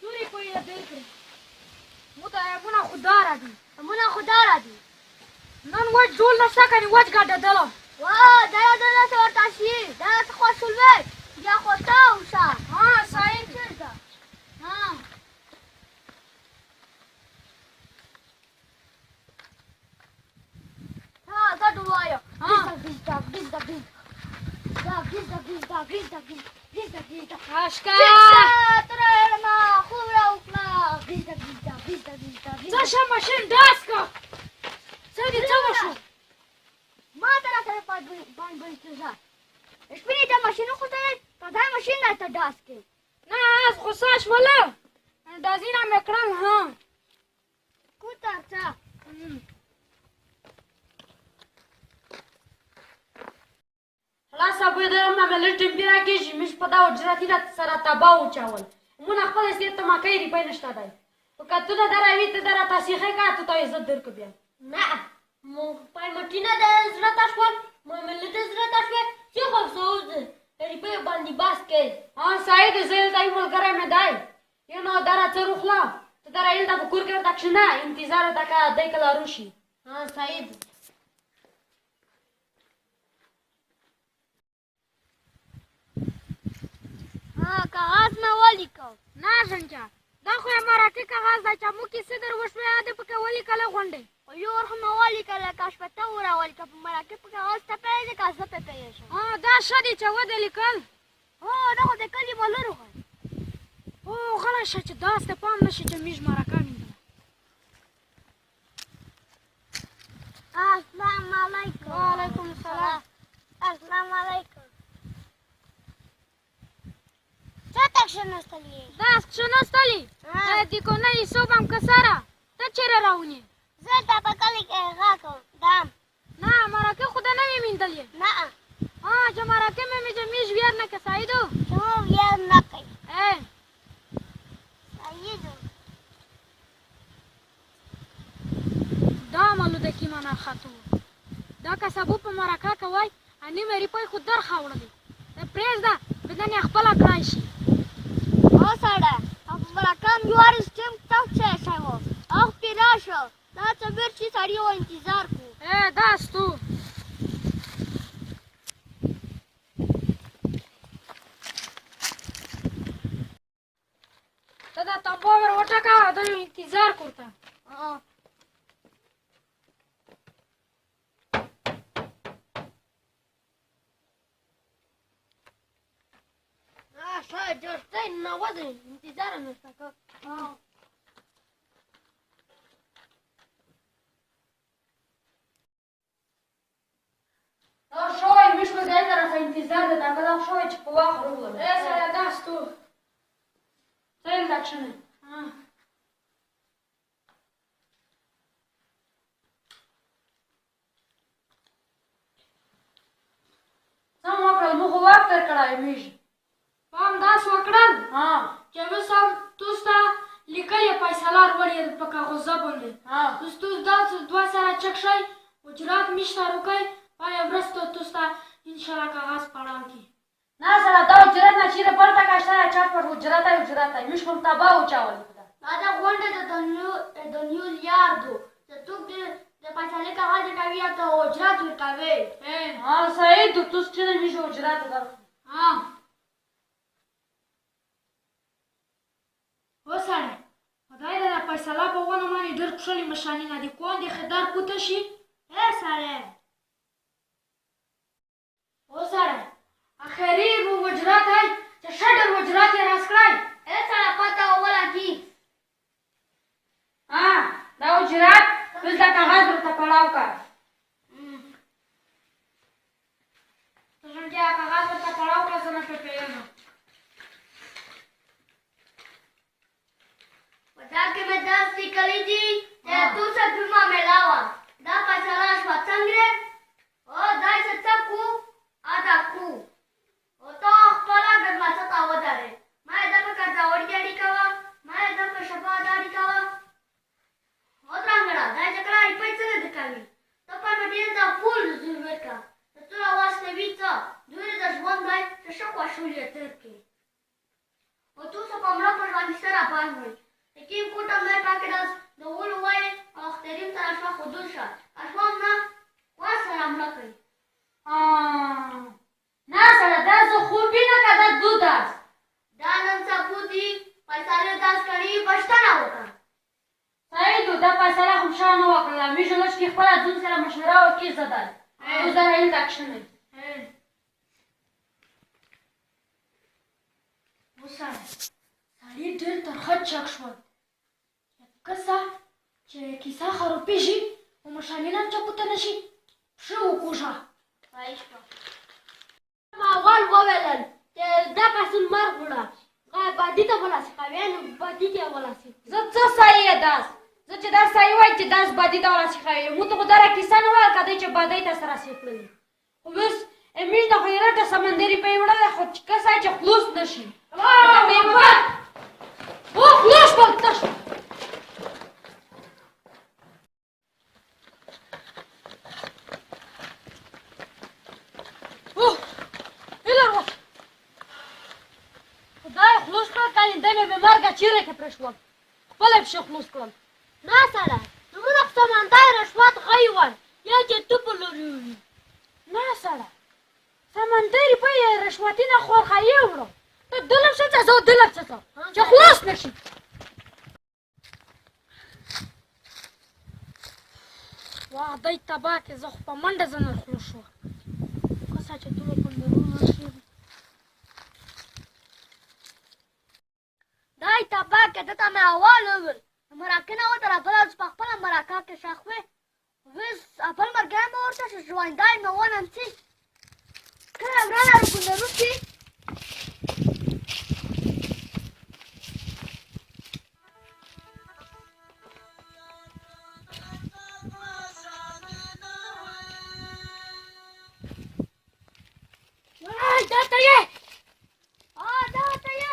تورې په یې دل کړې مونه خدا را دي مونه خدا را دي نن وچ جوړ نشته کنې وچ ګډېدلم دره څه ورته شي دره څه خوښ شولوې بیا خو ته اوسه سعید چېرته ګډ ووایه اشکا خوب راوکړه څه شه ماشین ډاس کړه څه دې څه وشو ما ته راسره باندې ځه شپېنې ته ماشین وخوځوې په دا ماشین راته ډاس کې نه از غوسه شوله ډازونه مې کړل کوته څه خلاصه بودم مې لږ ټمپي راکېږي موږ په دا اجراتي سره تباه وچاول مونه خپل سیر ته مکۍ روپۍ نشته دی که تو نه دروي ته در راته سیخې که تو ته عزت درکړو بیا نه مټینه د زړه ته شول مې د زړه ته شوې چې خو افسوس دی روپۍ باندې باس کې سعید زه دلته یو ملګری مې دی یو نو دره څه روخله ته دره هلته په کور کې ورته کښېنه انتظار ته که دی کله روشي سعید کاغذ مې ولیکه نه ژنجا دا خو یې مرکې کاغذ دی چې موږ کیسې در وشوې دې پکې ولیکله غونډې یو ور خو مې ولیکه لکه شپېته وره ولیکه په مرکې په کاغذ ته پوهېږې که زه پې پوهېږم دا ښه دي چې ودې لیکل دا خو د کلي به لرو غلی شه چې داسې ته پام نه شي چې میږ مرکه ویندله السلام علیکم وعلیکم السلام السلام علیکم چاته کښېنستلې داس کښېنستلې د کونړي صوب هم که سره ته چېرې راونې زه دلته په کلي کې غا کوم دام نه مرکې خو ده نه وې ویندلې نه چې مرکې مې چې میږ ویر نه که سعیدو چې مو ویر نه کوي سعیدو دا مالودکي مانا خطو دا کسبو په مرکه کوی نیمه روپۍ خو درخه وړلې پرېږده بدن یې خپله کړای شي سړی په مرکه مې یوارې سټیم تاو چې شی و او پرې راشه دا څه بیرچې سړي و انتظار کړو دا ستو ته دا تنبو ور وټکوه دا یو انتظار کړته شاید جوړتۍ نه ودرې انتظار نشته که دا شوی موږ به ځای ته راته انتظار ده دا دا شوی چې په وخت راغلم سړی دا ستو ته هلته کښېنئ څه مو وکړل موږ خو وخت تېر کړی موږ پام داس وکړل چې اوس هم توس ته لیکلې فیصله راوړې په کاغذه باندې اوس توس داسې دوه سره چک شئ اجرات میشته روکئ پای ورځ ته توس ته انشاءالله کاغذ پړاو کړي نه سره دا اجرت نه چیرې بل ټکه شته چا پر اجرت یې اجرت یې موږ کوم تباه وچاولې دا غونډه د نیو یار دو چې څوک د فیصلې کاغذ کوي یا ته اجرت ورکوې سعید توس کښېنئ موږ اجرت درکړو وسړی پښلې مشانې نه دي کون دې خدار کوته شي سړی او سړی اخري وجرات هاي چې شډر وجرات یې راس کړای سړی پته ولګي دا وجرات بس دا کاغذ ورته پړاو کا ته څنګه کاغذ ورته پړاو کا زنه په پیژنه دا کې مې داس لیکلي دي چې تو څه فلمه ملاوه دا فیصله شوه څنګه او دا چې څه کو ادا کو او ته خپله ګرماسه ته ودرې ما یې دغه کړه وړګاډي کوه ما یې دغه شپه داړي کوه او ترانګړه دا چې کړه یې پیسې نه کوي ته په دې دا فول ضرورت کا ته تر اواز نه ویڅه دوی د ژوند دای ته شو خوشولې ترکي او تو څه کومه په باندې سره باندې Takim kutam mai pakedas do ulu wai akhtarim tarashwa khudusha ashwamna wasalam lakai نه سره دا زه خوبی نه که دا دو داس دا نن سپودی پیساله داس کړي پښتنه وکړه سعیدو دا فیصله خو ښه نه وکړله میشه لږ کې خپله ځون سره مشوره وکړي زدل او زره این تکشنه وسړی سړي ډېر ترخه چک شول کسه چې کیسه خرابېږي او مشانې نه چپوته نه شي ښه وکوژه ما اول وویلل چې دا پسون مرګ وړه بادي ته ولاسې کوې نو بادي ته ولاسې زه څه صحیح داس زه چې دا صحیح وای چې داس بادي ته ورسېښوي مو ته خو داره کیسه نه ویل که دی چې بادۍ ته سره سېکړوي خو بس امېږ ته خو یې رټه سمندري په یې وړلی خو کسه چې خلوص نه شي خلوص بلته شو چیرې کې پرېښول خپله یې پښې خلوص کړل نه سړی زموږ سمندر رشوت غی وای یا چې تو په لوري وي نه سړی سمندري په یې رشوتي نه خورخایي وړو ته دلم شه څه زه دلم څه چې خلاص نه شي واه دی تباه کې زه خو په منډه ځنه خلوص شوه کسه چې دومره پندرونه شي دای تبا کې ته مې اول وویل مراکه نه وتره بله اوس په خپله مراکه کې ښخ وې اوس خپل مرګی مې ورته شو ژوندی مې ونمسي کله ورانه روپندروسي دلته یې دلته یې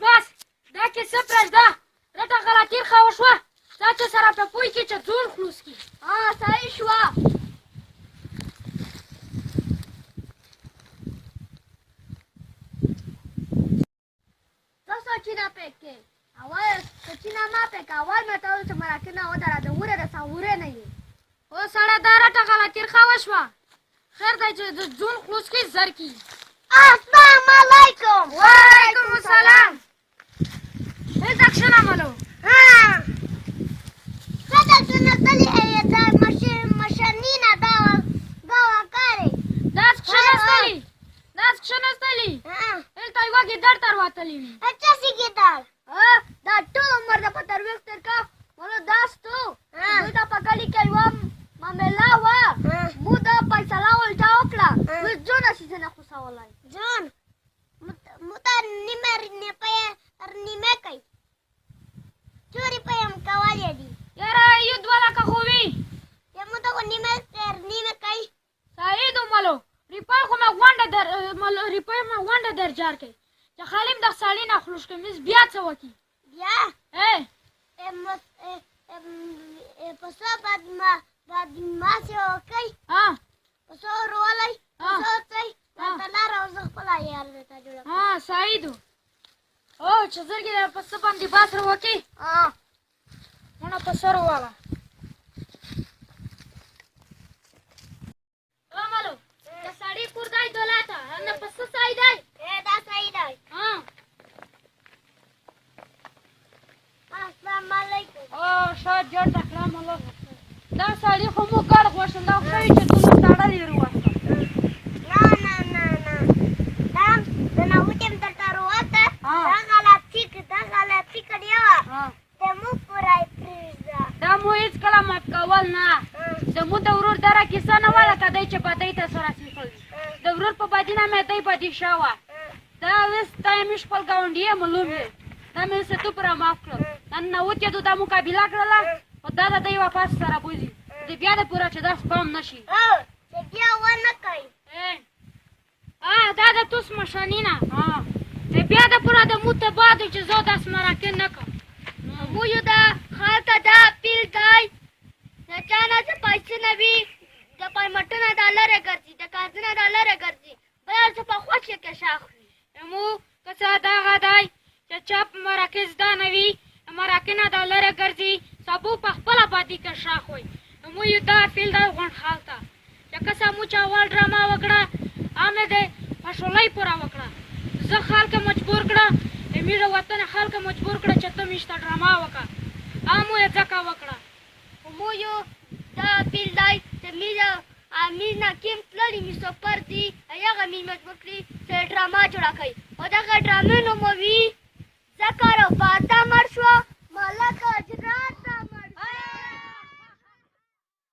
بس دا کیسه پرېږده رټه غلطي ښه وشوه دا چې سره په پوی کې چې ځون خلوص کړي صحیح شوه ته سوچینه پکې اول سوچینه ما پکې اول مې ته وویل چې مراکې نه ودره د وره د ساورې نه یې او سړی دا رټه غلطي ښه وشوه خیر دی چې د ځون خلوص کړي زر کړي السلام علیکم وعلیکم السلام هیڅ کښېنه ملو څه درسونه تللی دا مشرني نه دا وکارې داس کښېنستلي هلته یوه ګیدړ تر وتلی وي څه سي ګیدړ دا ټول عمر د په ترویښت تېر کا ملو داس تو دوی ته په کلي کې یوه معامله وه مو د فیصله الټا وکړه اوس جون هسې زه نه خوښولی جون مو ته نیمه نیمه کوي څو روپۍ هم کولی دي یاره یو 2 لکه خو وي مو ته خو نیمه کوي صحیح دو ملو روپۍ خو مې غونډه در جار کوي چې خالي م د سړي نه خلوص کوي مس بیا څه وکړي بیا پسه بدماسي وکړئ پسه ورولئ پسه وڅئ راته لاره او زه خپله عیال درته جوړه کړم صحیح دو او چې زرګې د پسه باندې باس را وکړي مڼه پسه راواله ملو د سړي کور دی دولته نه پسه صحیح دی دا صحیح دی سره کیسه نه وه لکه دی چې بدۍ ته سره سیخل د ورور په بدي نه مې دی بدي شوه دا اوس تا یې مې خپل ګاونډي یې معلوم یې دا مې اوس تو پوره معاف کړل نن ننوتېدو دا مقابله کړله خو دا د دی واپس سره بوځي د بیا د پوره چې دا سپام نه شي چې بیا ونه کوي دا د توس مشانینه د بیا د پوره د موته بعد چې زه داس مراکن نه کوم موږ دا خاطه دا پیل دی د چا نه چې پیسې نه وي د پیمټونه دا لرې ګرځي د کارتونه دا لرې ګرځي بل هر څه په خوښ کې شاخ وي مو که څه دغه دی چې چا په مراکز دا نه وي مراکنه دا لرې ګرځي سبو په خپله بادي کې شاخ وي مو یو دا فیل دی غونډ خال ته چې که څه مو چا اول ډرامه وکړه امې د پښولۍ پوره وکړه زه خلک مجبور کړه مې د وطن خلک مجبور کړه چې ته مې شته ډرامه وکړه امو یې ځکه وکړه موږ دا پیل دی چې مې نه کیم تللي مې سفر دي هغه مې مجبور کړي چې ډرامه جوړه کړي او دغه ډرامې نوموي ذکر او فاطمه مړ شوه